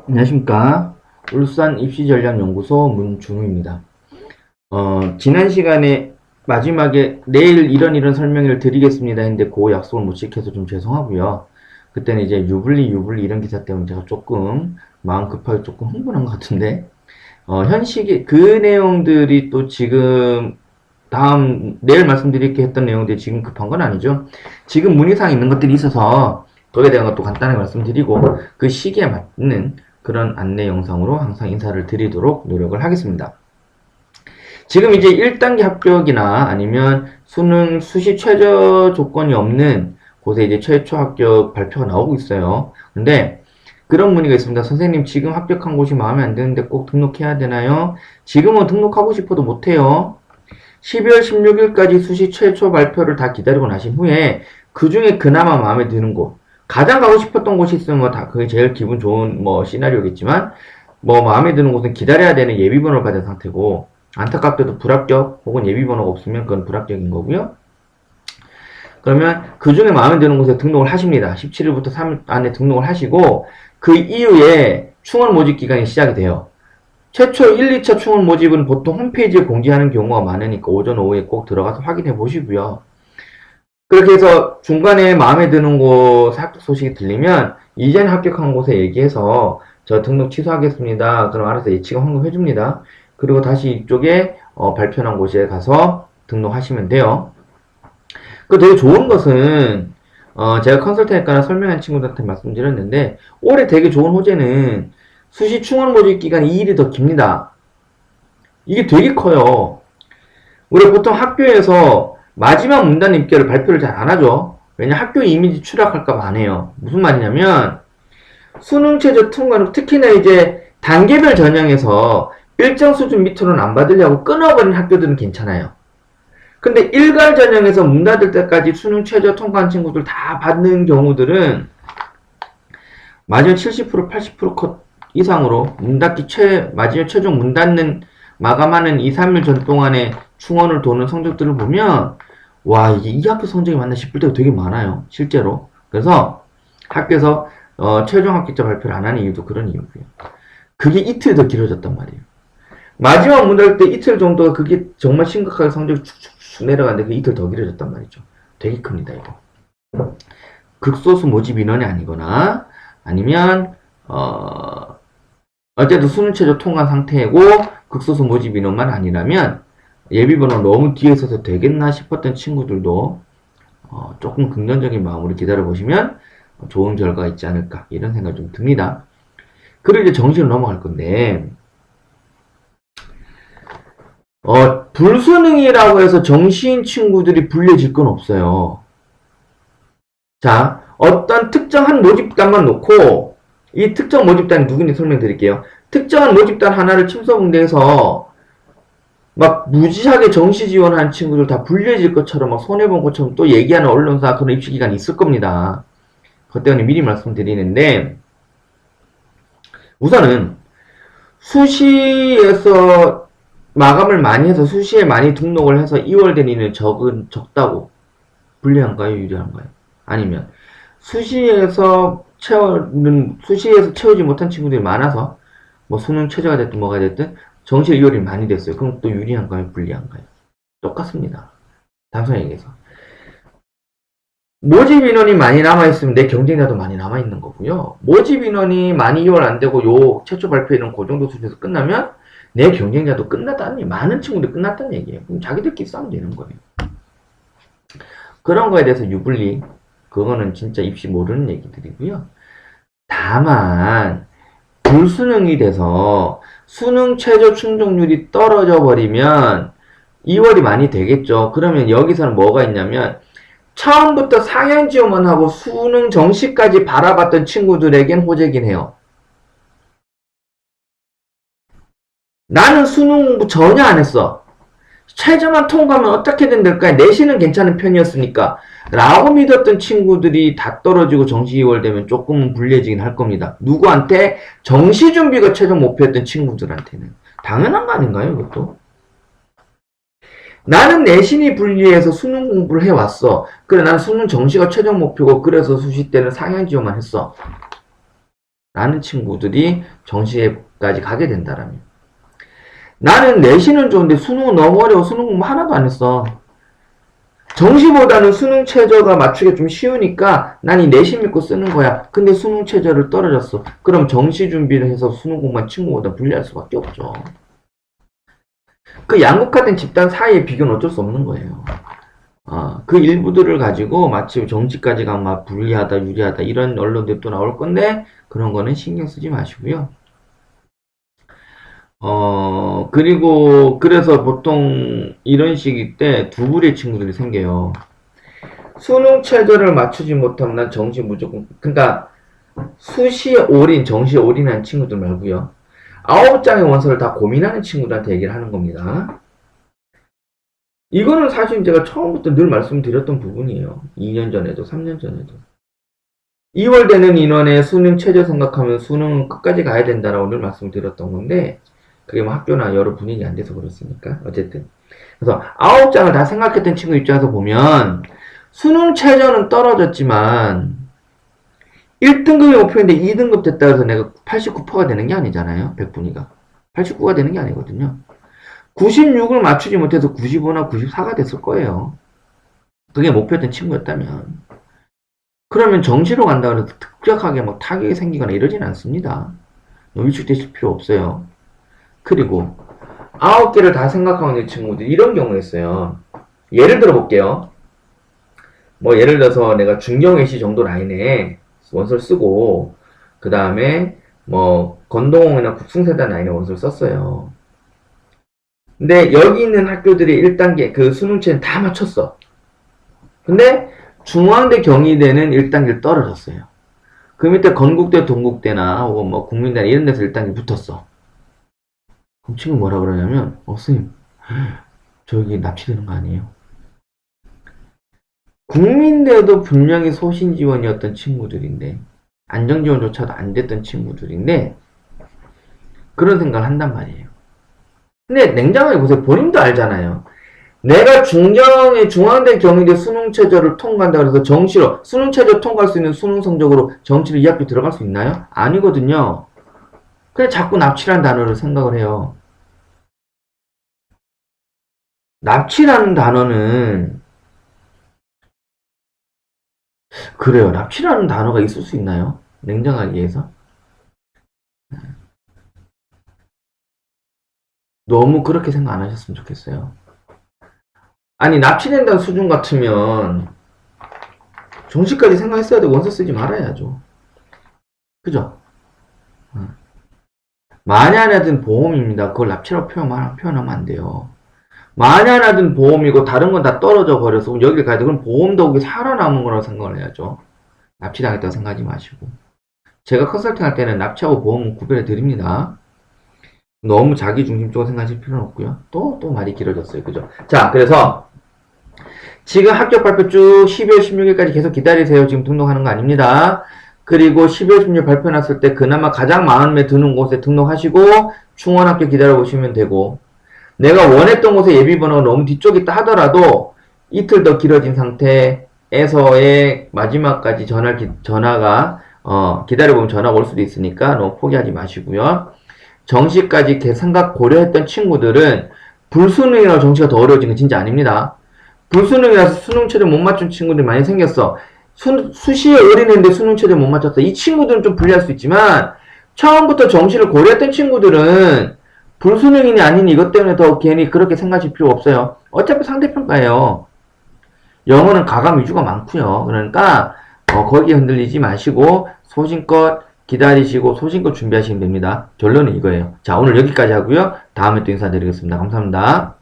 안녕하십니까. 울산 입시전략연구소 문준우입니다. 지난 시간에 마지막에 내일 이런 설명을 드리겠습니다 했는데 그 약속을 못 지켜서 좀 죄송하고요. 그때는 이제 유불리 이런 기사 때문에 제가 조금 마음 급하게 조금 흥분한 것 같은데 현식이 그 내용들이 또 지금 내일 말씀드릴게 했던 내용들이 지금 급한 건 아니죠. 지금 문의사항 있는 것들이 있어서 거기에 대한 것도 간단하게 말씀드리고 그 시기에 맞는 그런 안내 영상으로 항상 인사를 드리도록 노력을 하겠습니다. 지금 이제 1단계 합격이나 아니면 수능 수시 최저 조건이 없는 곳에 이제 최초 합격 발표가 나오고 있어요. 근데 그런 문의가 있습니다. 선생님, 지금 합격한 곳이 마음에 안 드는데 꼭 등록해야 되나요? 지금은 등록하고 싶어도 못해요. 12월 16일까지 수시 최초 발표를 다 기다리고 나신 후에 그 중에 그나마 마음에 드는 곳, 가장 가고 싶었던 곳이 있으면 뭐 다 그게 제일 기분 좋은 뭐 시나리오겠지만 뭐 마음에 드는 곳은 기다려야 되는 예비번호를 받은 상태고, 안타깝게도 불합격 혹은 예비번호가 없으면 그건 불합격인 거고요. 그러면 그 중에 마음에 드는 곳에 등록을 하십니다. 17일부터 3일 안에 등록을 하시고 그 이후에 충원 모집 기간이 시작이 돼요. 최초 1, 2차 충원 모집은 보통 홈페이지에 공지하는 경우가 많으니까 오전 오후에 꼭 들어가서 확인해 보시고요. 그렇게 해서 중간에 마음에 드는 곳 합격 소식이 들리면 이전 합격한 곳에 얘기해서 저 등록 취소하겠습니다. 그럼 알아서 예치가 환급해 줍니다. 그리고 다시 이쪽에 발표한 곳에 가서 등록하시면 돼요. 그 되게 좋은 것은 제가 컨설팅학과나 설명한 친구들한테 말씀드렸는데 올해 되게 좋은 호재는 수시 충원 모집 기간이 2일이 더 깁니다. 이게 되게 커요. 우리 보통 학교에서 마지막 문단 입결을 발표를 잘 안 하죠. 왜냐, 학교 이미지 추락할까봐 안 해요. 무슨 말이냐면 수능 최저 통과는 특히나 이제 단계별 전형에서 일정 수준 밑으로는 안 받으려고 끊어버린 학교들은 괜찮아요. 근데 일괄 전형에서 문 닫을 때까지 수능 최저 통과한 친구들 다 받는 경우들은 마지막 70% 80% 이상으로 마지막 최종 문 닫는 마감하는 2, 3일 전 동안에 충원을 도는 성적들을 보면 와, 이 학교 성적이 맞나 싶을 때가 되게 많아요. 실제로. 그래서 학교에서 최종 합격자 발표를 안 하는 이유도 그런 이유고요. 그게 이틀 더 길어졌단 말이에요. 마지막 문 닫을 때 이틀 정도가 그게 정말 심각하게 성적이 축축 내려가는데 그게 이틀 더 길어졌단 말이죠. 되게 큽니다, 이거. 극소수 모집 인원이 아니거나 아니면 어쨌든 수능 최저 통과 상태고 극소수 모집 인원만 아니라면 예비번호 너무 뒤에 있어서 되겠나 싶었던 친구들도 조금 긍정적인 마음으로 기다려보시면 좋은 결과가 있지 않을까 이런 생각이 좀 듭니다. 그리고 이제 정시로 넘어갈 건데 불수능이라고 해서 정시인 친구들이 불려질 건 없어요. 자, 어떤 특정한 모집단만 놓고 이 특정 모집단이 누군지 설명드릴게요. 특정한 모집단 하나를 침소봉대해서 막 무지하게 정시 지원하는 친구들 다 불려질 것처럼 막 손해본 것처럼 또 얘기하는 언론사 그런 입시기관이 있을 겁니다. 그것 때문에 미리 말씀드리는데 우선은 수시에서 마감을 많이 해서 수시에 많이 등록을 해서 2월 대리는 적다고 불리한가요? 유리한가요? 아니면 수시에서 채우지 못한 친구들이 많아서 뭐 수능 최저가 됐든 뭐가 됐든 정시 2월이 많이 됐어요. 그럼 또 유리한가요? 불리한가요? 똑같습니다. 단순히 얘기해서 모집 인원이 많이 남아있으면 내 경쟁자도 많이 남아있는 거고요. 모집 인원이 많이 2월 안 되고 요 최초 발표에는 그 정도 수준에서 끝나면 내 경쟁자도 끝났다는 얘기, 많은 친구들이 끝났다는 얘기예요. 그럼 자기들끼리 싸우면 되는 거예요. 그런 거에 대해서 유불리, 그거는 진짜 입시 모르는 얘기들이고요. 다만 불수능이 돼서 수능 최저 충족률이 떨어져 버리면 2월이 많이 되겠죠. 그러면 여기서는 뭐가 있냐면 처음부터 상향 지원만 하고 수능 정시까지 바라봤던 친구들에겐 호재긴 해요. 나는 수능 공부 전혀 안 했어. 최저만 통과하면 어떻게든 될까? 내신은 괜찮은 편이었으니까 라고 믿었던 친구들이 다 떨어지고 정시 2월 되면 조금은 불리해지긴 할 겁니다. 누구한테? 정시 준비가 최종 목표였던 친구들한테는. 당연한 거 아닌가요, 이것도? 나는 내신이 불리해서 수능 공부를 해왔어. 그래, 난 수능 정시가 최종 목표고 그래서 수시 때는 상향 지원만 했어. 라는 친구들이 정시까지 가게 된다라면. 나는 내신은 좋은데 수능은 너무 어려워. 수능 공부 하나도 안 했어. 정시보다는 수능 최저가 맞추기 좀 쉬우니까 난 이 내신 믿고 쓰는 거야. 근데 수능 최저를 떨어졌어. 그럼 정시 준비를 해서 수능 공부한 친구보다 불리할 수밖에 없죠. 그 양극화된 집단 사이의 비교는 어쩔 수 없는 거예요. 그 일부들을 가지고 마치 정시까지 가면 막 불리하다, 유리하다 이런 언론들이 또 나올 건데 그런 거는 신경 쓰지 마시고요. 그리고 그래서 보통 이런 시기 때 두 부류의 친구들이 생겨요. 수능 최저를 맞추지 못하면 난 정시 무조건, 그러니까 수시에 올인, 정시에 올인한 친구들 말고요. 9장의 원서를 다 고민하는 친구들한테 얘기를 하는 겁니다. 이거는 사실 제가 처음부터 늘 말씀드렸던 부분이에요. 2년 전에도 3년 전에도. 2월 되는 인원의 수능 최저 생각하면 수능은 끝까지 가야 된다라고 늘 말씀드렸던 건데 그게 뭐 학교나 여러 분위기 안 돼서 그렇습니까? 어쨌든. 그래서 9장을 다 생각했던 친구 입장에서 보면 수능 최저는 떨어졌지만 1등급이 목표인데 2등급 됐다 해서 내가 89%가 되는 게 아니잖아요. 100분위가. 89가 되는 게 아니거든요. 96을 맞추지 못해서 95나 94가 됐을 거예요. 그게 목표였던 친구였다면. 그러면 정시로 간다고 해서 급격하게 막 타격이 생기거나 이러진 않습니다. 위축되실 필요 없어요. 그리고 9개를 다 생각하고 있는 친구들 이런 경우가 있어요. 예를 들어 볼게요. 뭐 예를 들어서 내가 중경외시 정도 라인에 원서를 쓰고 그 다음에 뭐 건동이나 국승세단 라인에 원서를 썼어요. 근데 여기 있는 학교들이 1단계 그 수능체는 다 맞췄어. 근데 중앙대 경희대는 1단계를 떨어졌어요. 그 밑에 건국대 동국대나 혹은 뭐 국민대 이런 데서 1단계 붙었어. 그럼 친구 뭐라 그러냐면 선생님 저기 납치되는 거 아니에요? 국민대도 분명히 소신지원이었던 친구들인데 안정지원조차도 안 됐던 친구들인데 그런 생각을 한단 말이에요. 근데 냉정하게 보세요. 본인도 알잖아요. 내가 중앙대 경희대 수능 최저를 통과한다 그래서 정시로 수능 최저 통과할 수 있는 수능 성적으로 정시로 이 학교 들어갈 수 있나요? 아니거든요. 그래 자꾸 납치라는 단어를 생각을 해요. 납치라는 단어는 그래요. 납치라는 단어가 있을 수 있나요? 냉정하게 해서. 너무 그렇게 생각 안 하셨으면 좋겠어요. 아니 납치된다는 수준 같으면 정시까지 생각했어야 돼. 원서 쓰지 말아야죠. 그죠? 만약에든 보험입니다. 그걸 납치라고 표현하면 안 돼요. 만약에든 보험이고 다른 건 다 떨어져 버려서 여길 가야 돼. 그럼 보험도 거기 살아남은 거라고 생각을 해야죠. 납치당했다고 생각하지 마시고. 제가 컨설팅 할 때는 납치하고 보험은 구별해 드립니다. 너무 자기중심적으로 생각하실 필요는 없고요. 또 말이 길어졌어요. 그죠? 자, 그래서 지금 합격 발표 쭉 12월 16일까지 계속 기다리세요. 지금 등록하는 거 아닙니다. 그리고 12월 16일 발표 났을 때 그나마 가장 마음에 드는 곳에 등록하시고 충원합격 기다려보시면 되고 내가 원했던 곳에 예비번호가 너무 뒤쪽에 있다 하더라도 이틀 더 길어진 상태에서의 마지막까지 전화가 기다려보면 전화가 올 수도 있으니까 너무 포기하지 마시고요. 정시까지 생각 고려했던 친구들은 불수능이라고 정시가 더 어려워진 건 진짜 아닙니다. 불수능이라서 수능 최저 못 맞춘 친구들이 많이 생겼어. 수시에 올인했는데 수능 최저 못 맞췄어. 이 친구들은 좀 불리할 수 있지만 처음부터 정시를 고려했던 친구들은 불수능이니 아니니 이것 때문에 더 괜히 그렇게 생각하실 필요 없어요. 어차피 상대평가예요. 영어는 가감 위주가 많고요. 그러니까 거기에 흔들리지 마시고 소신껏 기다리시고 소신껏 준비하시면 됩니다. 결론은 이거예요. 자, 오늘 여기까지 하고요. 다음에 또 인사드리겠습니다. 감사합니다.